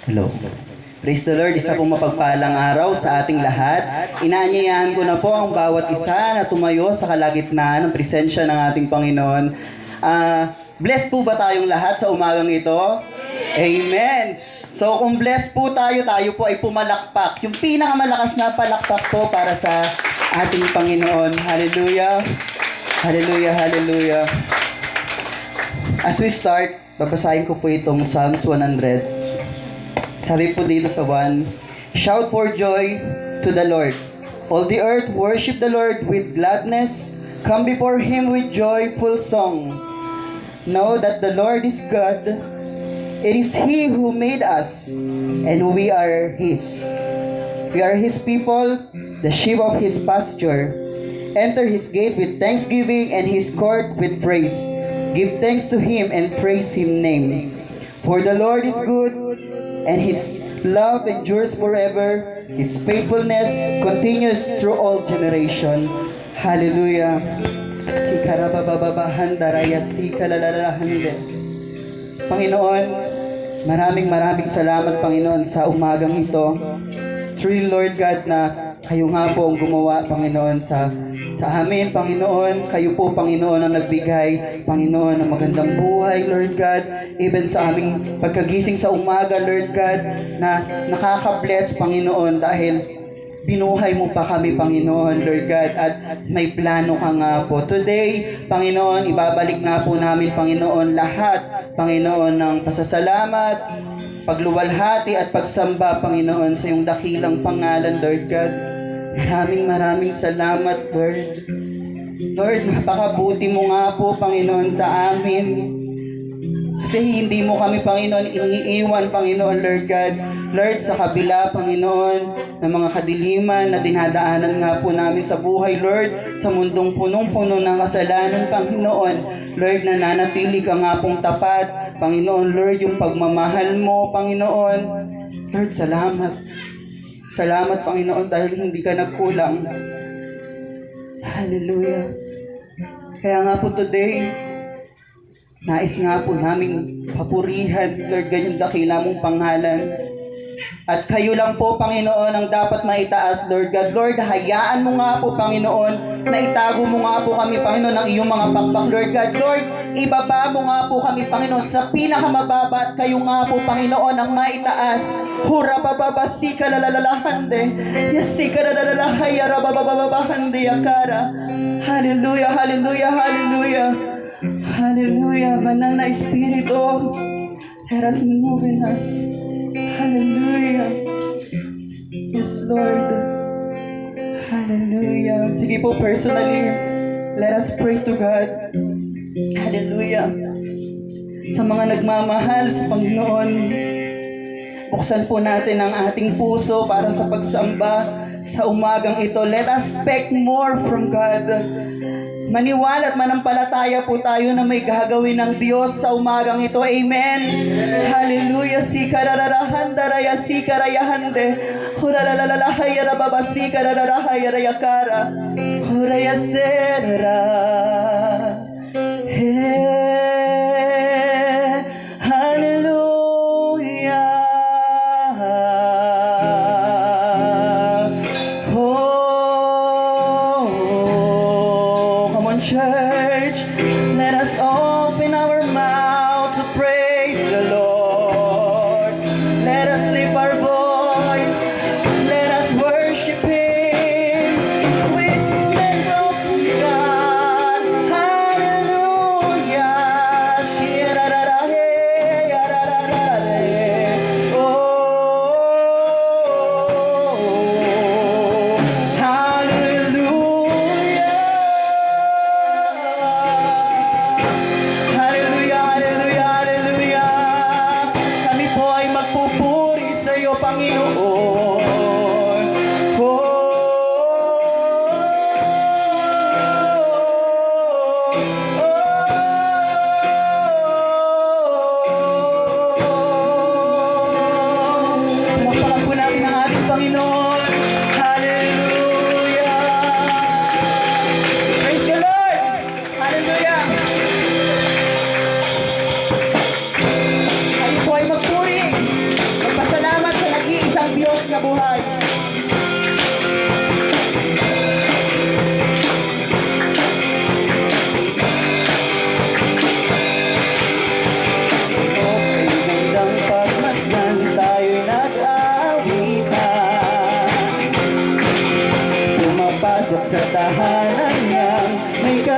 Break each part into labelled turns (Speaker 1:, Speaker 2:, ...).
Speaker 1: Hello. Praise the Lord, isa pong mapagpalang araw sa ating lahat. Inaanyayahan ko na po ang bawat isa na tumayo sa kalagitnaan ng presensya ng ating Panginoon. Blessed po ba tayong lahat sa umagang ito? Amen! So kung blessed po tayo, tayo po ay pumalakpak. Yung pinakamalakas na palakpak po para sa ating Panginoon. Hallelujah! Hallelujah! Hallelujah! As we start, babasahin ko po itong Psalms 100. Sabi po dito sa 1, shout for joy to the Lord. All the earth worship the Lord with gladness. Come before Him with joyful song. Know that the Lord is God. It is He who made us, and we are His. We are His people, the sheep of His pasture. Enter His gate with thanksgiving and His court with praise. Give thanks to Him and praise His name. For the Lord is good, and His love endures forever. His faithfulness continues through all generation. Hallelujah. Panginoon, maraming salamat, Panginoon, sa umagang ito. Truly, Lord God, na kayo nga po ang gumawa, Panginoon, sa amin, Panginoon. Kayo po, Panginoon, ang nagbigay, Panginoon, ng magandang buhay, Lord God. Even sa aming pagkagising sa umaga, Lord God, na nakaka-bless, Panginoon, dahil binuhay mo pa kami, Panginoon, Lord God, at may plano ka nga po. Today, Panginoon, ibabalik nga po namin, Panginoon, lahat, Panginoon, ng pasasalamat, pagluwalhati at pagsamba, Panginoon, sa iyong dakilang pangalan, Lord God. Maraming salamat, Lord. Lord, napakabuti mo nga po, Panginoon, sa amin. Kasi hindi mo kami, Panginoon, iniiwan, Panginoon, Lord God. Lord, sa kabila, Panginoon, ng mga kadiliman na dinadaanan nga po namin sa buhay, Lord, sa mundong punong-puno ng kasalanan, Panginoon. Lord, nananatili ka nga pong tapat, Panginoon, Lord, yung pagmamahal mo, Panginoon. Lord, salamat. Salamat, Panginoon, dahil hindi ka nagkulang. Hallelujah. Kaya nga po today, nais nga po naming papurihan, Lord, ganyang dakila mong pangalan. At kayo lang po, Panginoon, ang dapat maitaas, Lord God. Lord, hayaan mo nga po, Panginoon, na itago mo nga po kami, Panginoon, ng iyong mga pakpak, Lord God. Lord, ibaba mo nga po kami, Panginoon, sa pinakamababa at kayo nga po, Panginoon, ang maitaas. Hura bababasi ka lalalahande. Yasi ka lalalahaya rabababahande yakara. Hallelujah, hallelujah, hallelujah. Hallelujah, banal na Espiritu. Let us move in us. Hallelujah. Yes, Lord. Hallelujah. Sige po, personally, let us pray to God. Hallelujah. Sa mga nagmamahal sa Panginoon, buksan po natin ang ating puso para sa pagsamba sa umagang ito. Let us expect more from God. Maniwala at manampalataya po tayo na may gagawin ng Diyos sa umagang ito. Amen. Hallelujah. Sikarararahandaraya sikarayahande. Huralalalahaya rababasi karararahaya rayakara. Huraya serara. Hallelujah. Church, let us open our mouth to praise the Lord. Let us lift our voice. Let us worship Him with strength from God. Hallelujah. Oh, hallelujah.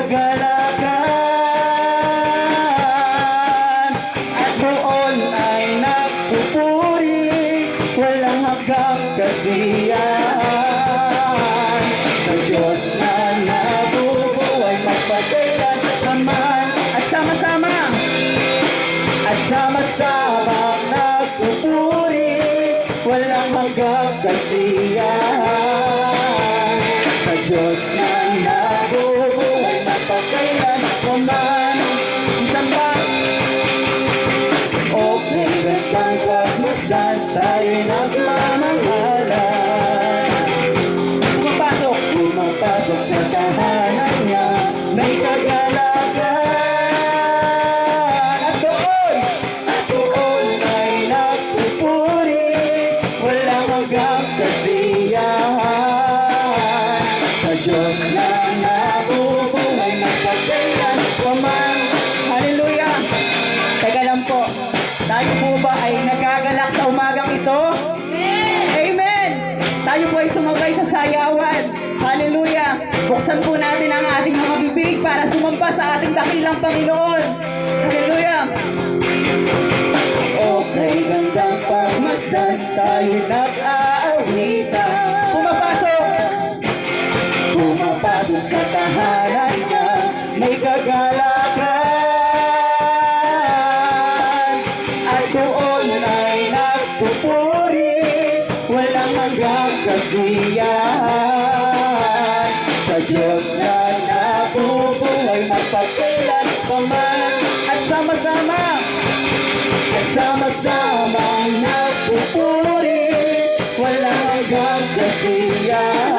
Speaker 1: kagalakan at doon ay nagpupuri, walang hanggang kasiyahan. Sa Diyos na nabubuhay magpagkailan naman at sama-sama nagpupuri, walang hanggang kasiyahan. Sa Diyos na nabubuhay magpagkailan naman. Samba okay, gandang pagmasdan, tayo'y nagmamahalan. Pumapasok sa tahanan niya, may kagalakan. At doon ay nagpupuri, walang hanggang kasiyahan. Sa Diyos na nabubuhay magpagkailan naman. Hallelujah! Teka lang po, tayo po ba ay nagagalak sa umagang ito? Amen! Tayo po ay sumagay sa sayawan. Hallelujah! Buksan po natin ang ating mga bibig para sumamba sa ating dakilang Panginoon. Hallelujah! Okay, gandang pagmasdan, tayo'y nag-aawitan. Pumapasok sa tahanan niya, may kagalakan. At doon ay nagpupuri, walang hanggang kasiyahan. Sa Diyos na nabubuhay magpagkailan naman. At sama-sama nagpupuri, walang hanggang kasiyahan.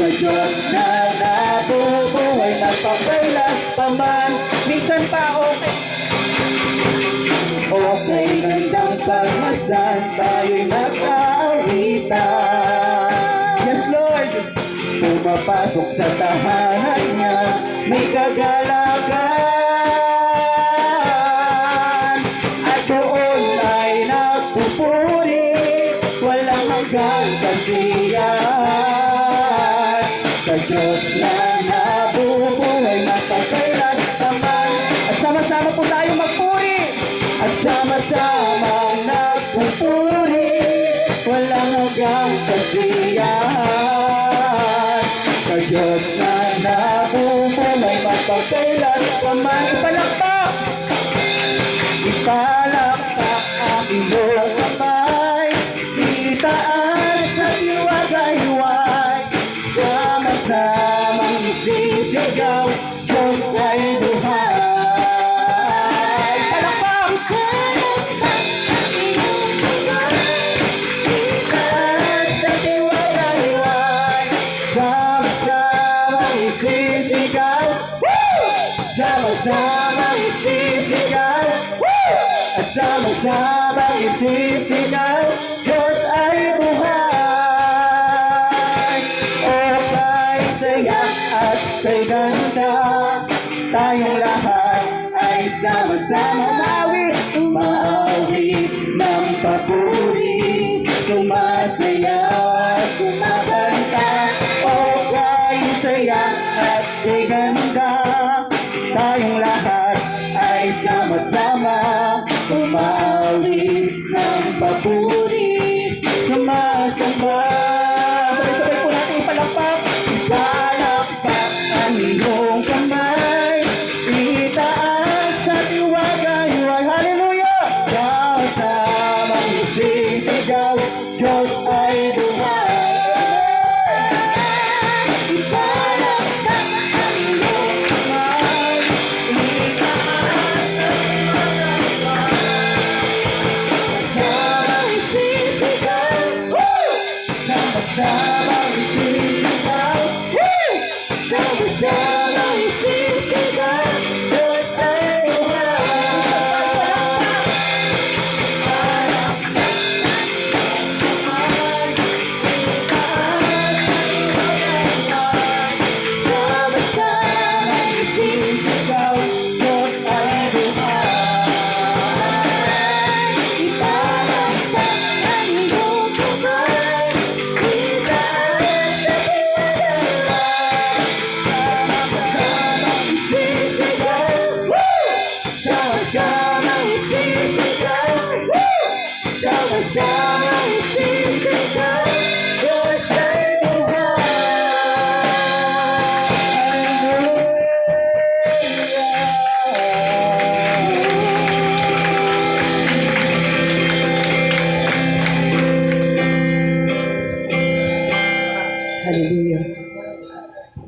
Speaker 1: Sa Diyos na nabubuhay magpagkailan naman. Minsan pa okay, gandang pagmasdan, tayo'y nag-aawitan. Yes, Lord! Pumapasok sa tahanan niya, may kagalakan. At doon ay nagpupuri, walang hanggang kasiyahan. Sa Diyos na nabubuhay magpagkailan naman. At sama-sama po tayo magpuri. At sama-sama nagpupuri, walang hanggang kasiyahan. Sa Diyos na nabubuhay magpagkailan naman. Ipalakpak ang iyong kamay, itaas at iwagayway. Sama-samang isisigaw, Diyos ay buhay. Sama-sama isisigaw, at sama-sama isisigaw, Diyos ay buhay. O kay saya at kay ganda, tayong lahat ay sama-sama maawi ng papuri, sumasayaw at kumakanta. O kay saya at kay ganda, tayong lahat ay sama-sama umawi ng papuri, sumasamba. Sabay-sabay po natin ipalakpak. Ipalakpak ang iyong kamay, itaas at iwagayway. Hallelujah! Sama-samang isisigaw, Diyos ay buhay. Ipalakpak ang iyong kamay,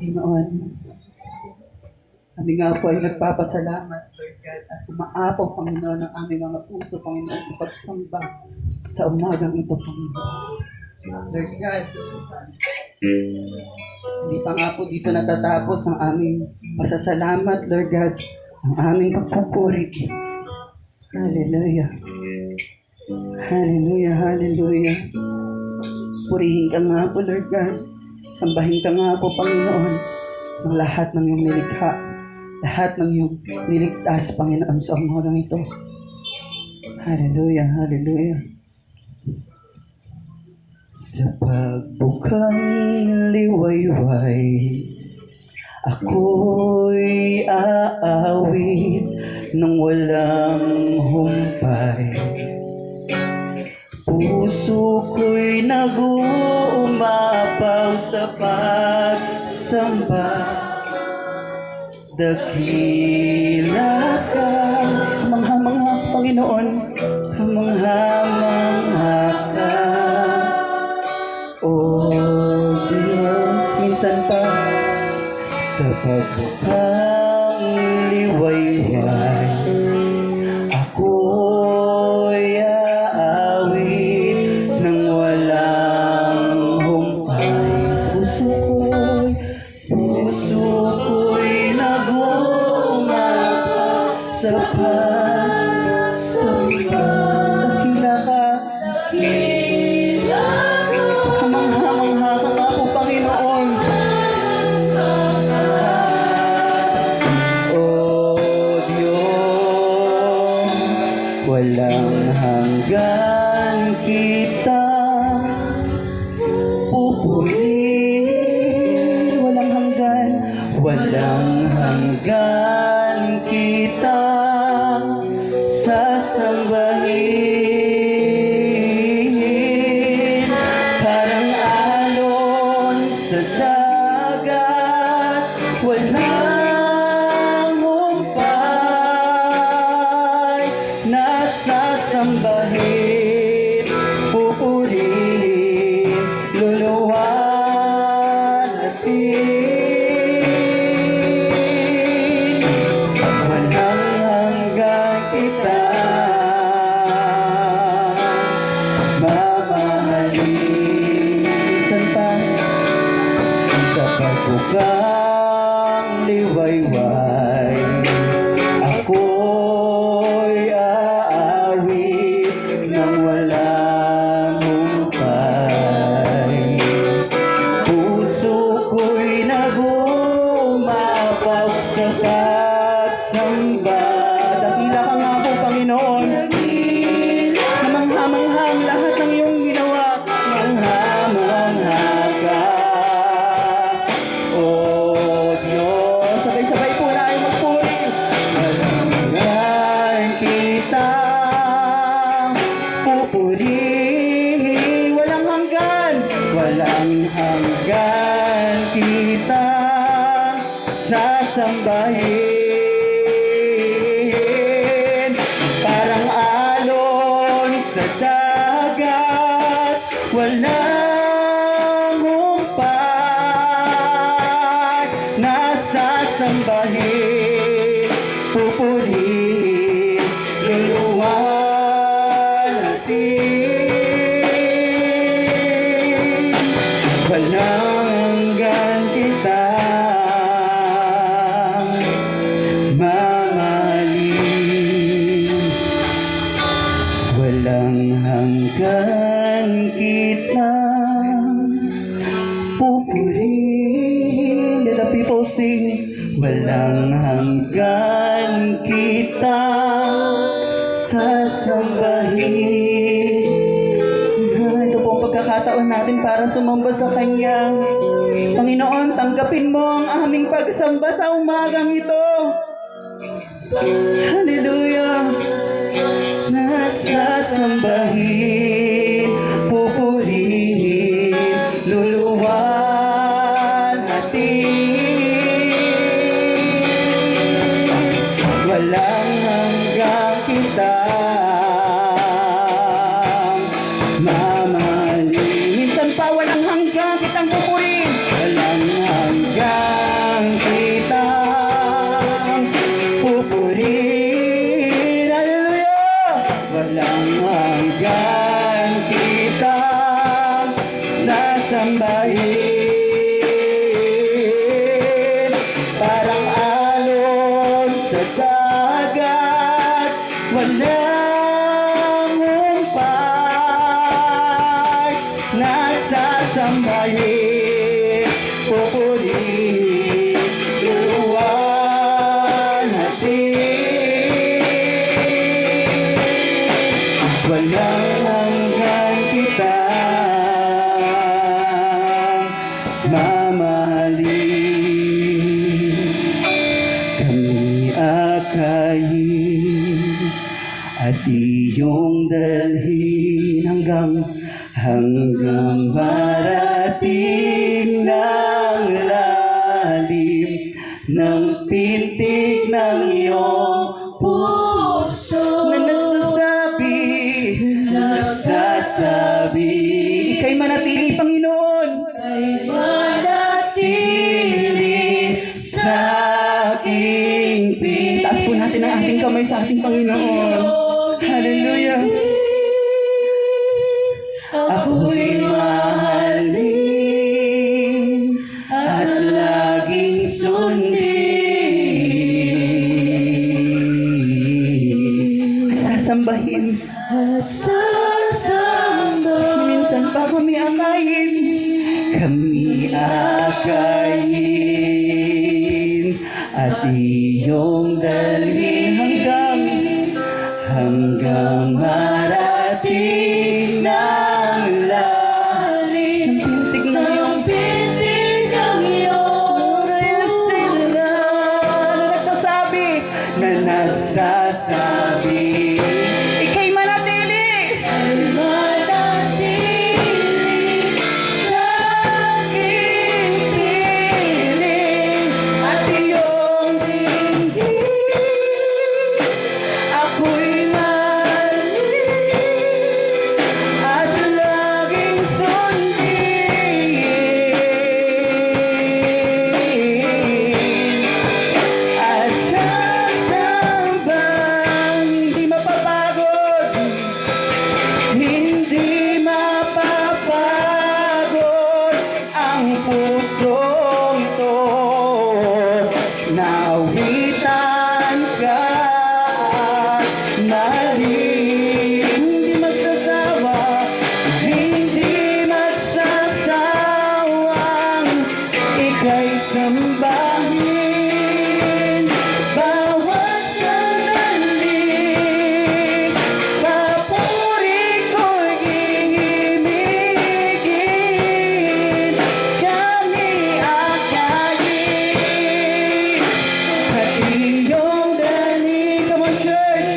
Speaker 1: Panginoon. Kami nga po ay nagpapasalamat, Lord God, at umaapaw, Panginoon, ang aming mga puso, Panginoon, sa pagsamba sa umagang ito, Panginoon. Lord God, hindi pa nga po dito natatapos ang aming pasasalamat, Lord God, ang aming pagpupuri. Hallelujah. Hallelujah, hallelujah. Purihin ka nga po, Lord God. Sambahin ka nga po, Panginoon, ng lahat ng iyong nilikha, lahat ng iyong niligtas, Panginoon, sa umagang ito. Hallelujah, hallelujah. Sa pagbukang liwayway, ako'y aawit ng walang humpay. Puso ko'y nag-uumapaw sa pagsamba. Dakila ka, kamangha-mangha, Panginoon, kamangha-mangha ka. O Diyos, minsan pa sa pagbukang liwayway, ako'y aawit ng walang humpay. Puso ko'y nag-uumapaw sa pagsamba. Dakila ka, kamangha-mangha ka nga po, Panginoon. O Diyos, walang hanggan kita pupurihin. Walang hanggan kita sasambahin. Parang alon sa dagat, walang humpay, nasasambahin, pupurihin, luluwalhatin. Walang hanggan kita mamahalin. Minsan pa sa pagbukang liwayway, ako'y aawit ng walang humpay. Puso ko'y nag-uumapaw sa pagsamba. Dakila ka nga po, Panginoon. Namangha-mangha ang lahat ng iyong ginawa. Mangha-mangha ka, O Diyos. Sabay-sabay po tayo magpuri. Walang kita pupurihin. Walang hanggan kita sasambahin. Parang alon sa dagat, walang humpay, nasasambahin, pupurihin, luluwalhatin. Walang hanggan kita mamahalin. Walang hanggan kita pupurihin. Let the people sing. Walang hanggan kita sasambahin. Ito po ang pagkakataon natin para sumamba sa Kanya. Panginoon, tanggapin mo ang aming pagsamba sa umagang ito. Hallelujah! Nasasambahin, pupurihin, luluwalhatin. Walang hanggang kita mamahalin. Minsan pa walang hanggang kitang pupurihin. Walang hanggang akayin at iyong dalhin hanggang marating ng lalim ng pintig ng iyong puso na nagsasabi ika'y manatili, Panginoon,
Speaker 2: Ay manatili
Speaker 1: sa aking piling. Taas po natin ang ating kamay sa ating Panginoon. Hallelujah. Ako'y mahalin at laging sundin at sasambahin.
Speaker 2: at sasamba.
Speaker 1: Minsan pa kami akayin at iyong dalhin hanggang marating ng lalim ng pintig ng iyong
Speaker 2: Pintig ng iyong
Speaker 1: na nagsasabi ika'y manatili
Speaker 2: ay manatili
Speaker 1: sa aking piling at iyong dinggin. Ako'y mahalin at laging sundin at sasambang hindi mapapagod, hindi mapapagod ang pusong ito. Naawitan ka at mahalin, hindi magsasawang ika'y sambahin. Bawat sandali, papuri ko'y iibigin. Kami akayin at iyong dalhin. Come on, church!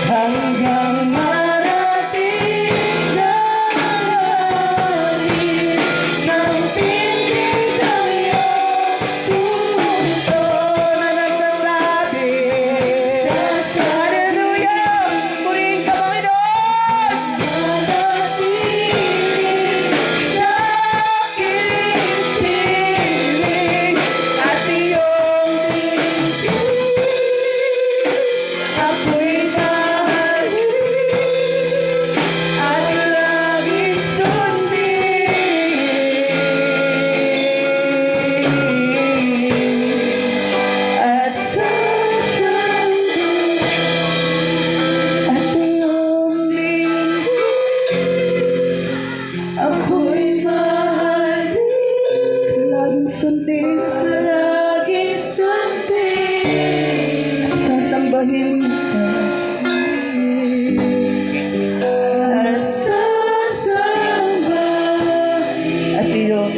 Speaker 1: Hanggang marating lalim ng pintig ng iyong puso na nagsasabi, Hallelujah! Purihin ka, Panginoon! Manatili sa aking piling at iyong dinggin. Ako'y mahalin at laging sundin at sasambit at iyong lingkod. Ako'y mahalin laging sundin
Speaker 2: laging sundin
Speaker 1: at sasambahin ka.
Speaker 2: at sasamba.
Speaker 1: At iyong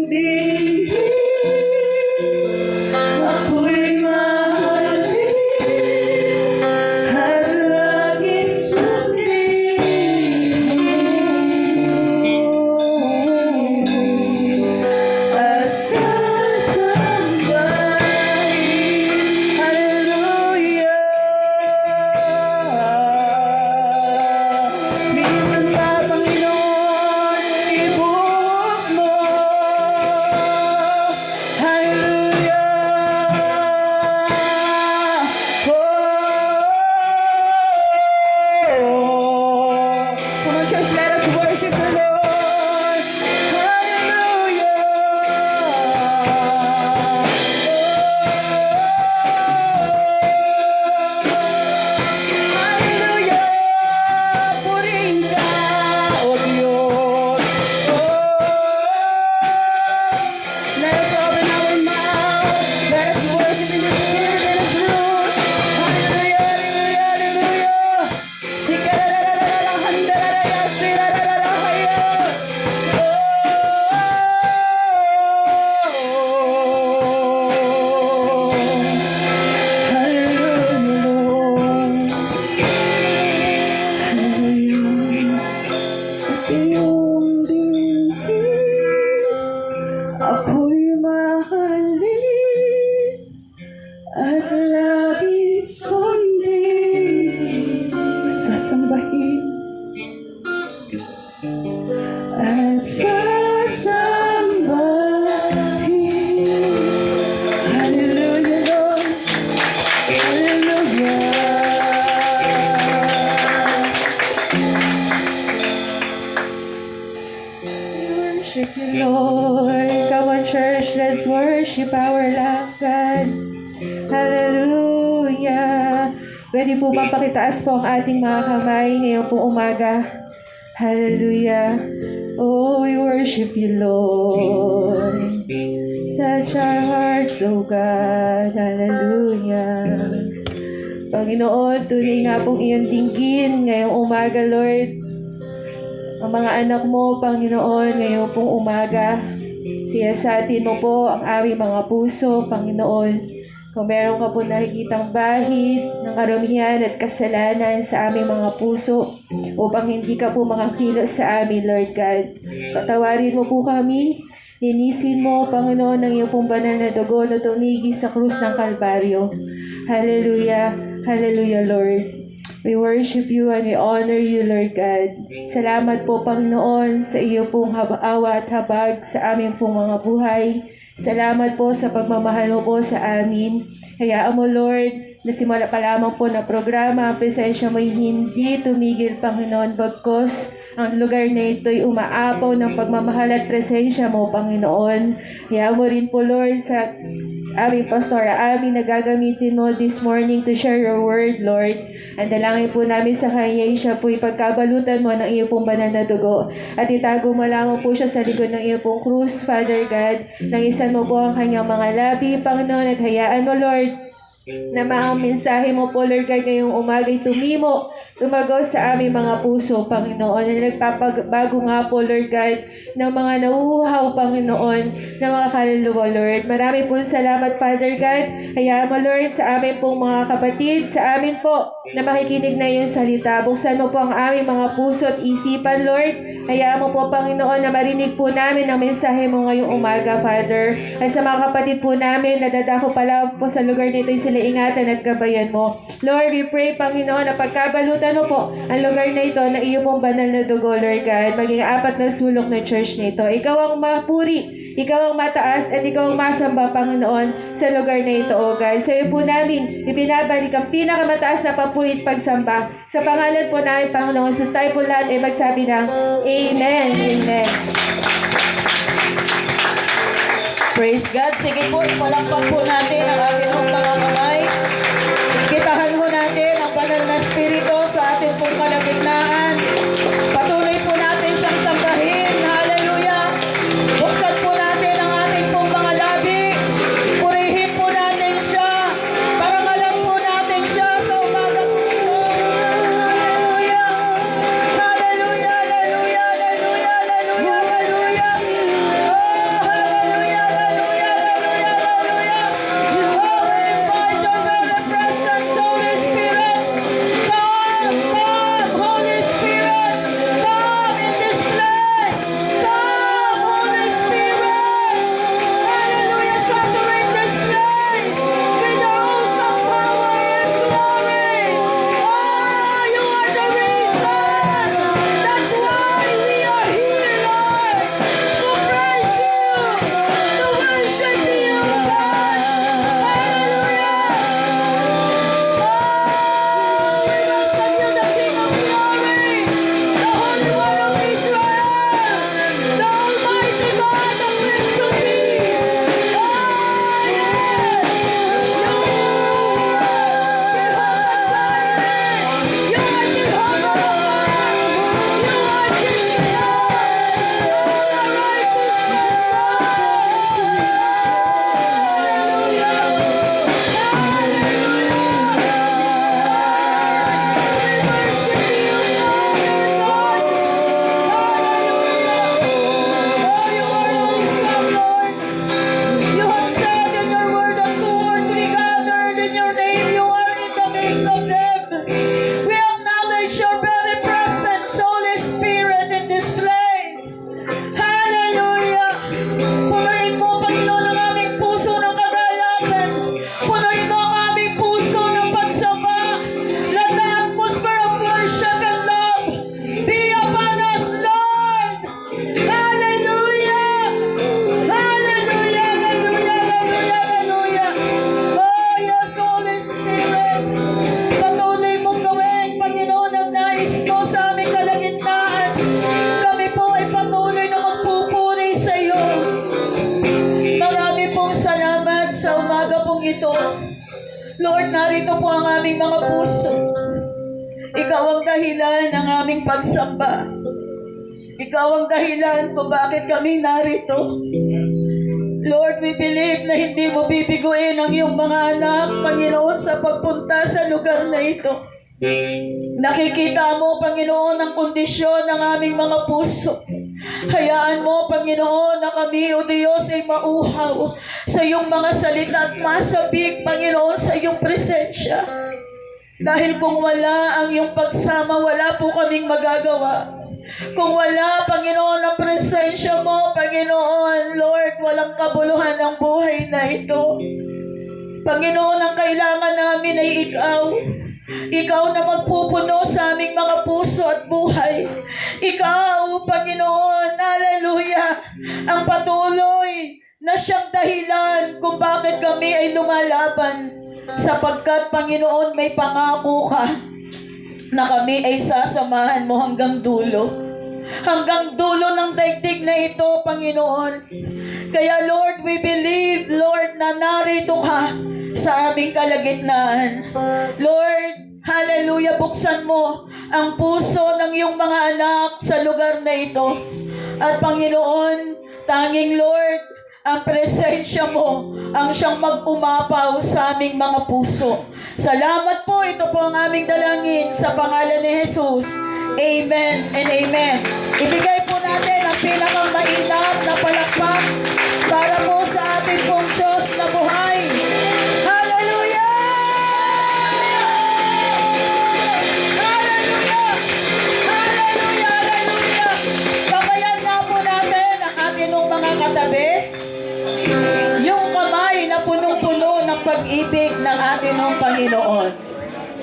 Speaker 1: dinggin.
Speaker 2: Ako'y mahalin at laging sundin
Speaker 1: At sasambahin. Hallelujah.
Speaker 3: worship our love, God. Hallelujah. Pwede po bang pakitaas po ang ating mga kamay ngayon pong umaga? Hallelujah. Oh, we worship you, Lord. Touch our hearts, oh God. Hallelujah. Panginoon, tunay nga pong iyong dinggin ngayong umaga, Lord. Ang mga anak mo, Panginoon, ngayong pong umaga. Siyasatin mo po ang aming mga puso, Panginoon. Kung meron ka po nakikitang bahid ng karumihan at kasalanan sa aming mga puso upang hindi ka po makakilos sa amin, Lord God. Patawarin mo po kami. Linisin mo, Panginoon, ang iyong pong banal na dugo na tumigi sa krus ng Kalbaryo. Hallelujah. Hallelujah, Lord. We worship you and we honor you, Lord God. Salamat po, Panginoon, sa iyo pong awa at habag sa aming pong mga buhay. Salamat po sa pagmamahal mo po sa amin. Hayaan mo, Lord, na simula pa lamang po na programa, ang presensya mo'y hindi tumigil, Panginoon, bagkos ang lugar na ito'y umaapaw ng pagmamahal at presensya mo, Panginoon. Hayaan mo rin po, Lord, sa aming pastora, aming nagagamitin mo this morning to share your word, Lord. Ang dalangin po namin sa kanya, siya po ipagkabalutan mo ng iyong pong banal na dugo. At itago mo lamang po siya sa likod ng iyong pong krus, Father God. Nangisan mo po ang kanyang mga labi, Panginoon, at hayaan mo, Lord, na ang mensahe mo po, Lord God, ngayong umaga'y tumago sa aming mga puso, Panginoon, na nagpapabago nga po, Lord God, ng mga nauuhaw, Panginoon, ng mga kaluluwa, Lord. Marami po salamat, Father God. Hayaan mo, Lord, sa aming pong mga kapatid, sa amin po, na makikinig na iyong salita. Buksan mo po ang aming mga puso at isipan, Lord. Hayaan mo po, Panginoon, na marinig po namin ang mensahe mo ngayong umaga, Father. At sa mga kapatid po namin, nadadako pala po sa lugar nito, sila ingatan at gabayan mo. Lord, we pray, Panginoon, na pagkabalutan mo po ang lugar na ito na iyo pong banal na dugo, Lord God, maging apat na sulok na church nito. Ikaw ang mapuri, ikaw ang mataas, at ikaw ang masamba, Panginoon, sa lugar na ito, O God. Sa iyo po namin, ibinabalik ang pinakamataas na papuri at pagsamba. Sa pangalan po namin, Panginoon, sus tayo po lahat ay magsabi ng Amen. Amen.
Speaker 2: Praise God. Sige po, palakpak po natin ang ating pong mga kamay. Kitahan ho natin ang banal na spirito sa ating pong kalagitnaan. Patuloy po natin siyang sambahin. Hallelujah. Buksan po natin ang ating pong mga labi. Purihin po natin siya. Para malam po natin siya sa umaga po ito. Hallelujah. Hallelujah. Hallelujah. Hallelujah. Hallelujah. Hallelujah. Oh, hallelujah. Hallelujah. Hallelujah. Hallelujah. Oh, we invite your sa umaga pong ito, Lord, narito po ang aming mga puso. Ikaw ang dahilan ng aming pagsamba. Ikaw ang dahilan kung bakit kami narito. Lord, we believe na hindi mo bibiguin ang iyong mga anak, Panginoon, sa pagpunta sa lugar na ito. Nakikita mo, Panginoon, ang kondisyon ng aming mga puso. Hayaan mo, Panginoon, na kami, O Diyos, ay mauhaw sa iyong mga salita at masabik, Panginoon, sa iyong presensya. Dahil kung wala ang iyong pagsama, wala po kaming magagawa. Kung wala, Panginoon, ang presensya mo, Panginoon, Lord, walang kabuluhan ang buhay na ito. Panginoon, ang kailangan namin ay ikaw. Ikaw na magpupuno sa aming mga puso at buhay. Ikaw, Panginoon, hallelujah, ang patuloy na siyang dahilan kung bakit kami ay lumalaban. Sapagkat, Panginoon, may pangako ka na kami ay sasamahan mo hanggang dulo. Hanggang dulo ng daigdig na ito, Panginoon. Kaya, Lord, we believe, Lord, na narito ka sa aming kalagitnaan. Lord, hallelujah, buksan mo ang puso ng iyong mga anak sa lugar na ito. At Panginoon, tanging Lord, ang presensya mo ang siyang mag-umapaw sa aming mga puso. Salamat po, ito po ang aming dalangin sa pangalan ni Jesus. Amen and amen. Ibigay po natin ang pinakamainam na palakpak para po sa ating pong Diyos na buhay. Hallelujah! Hallelujah! Hallelujah! Hallelujah! Kabayan nga po natin ang ating mga katabi. Yung kamay na punong-puno ng pag-ibig ng ating Panginoon.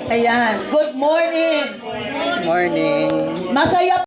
Speaker 2: Ayan. Good morning.
Speaker 1: Morning.
Speaker 2: Masaya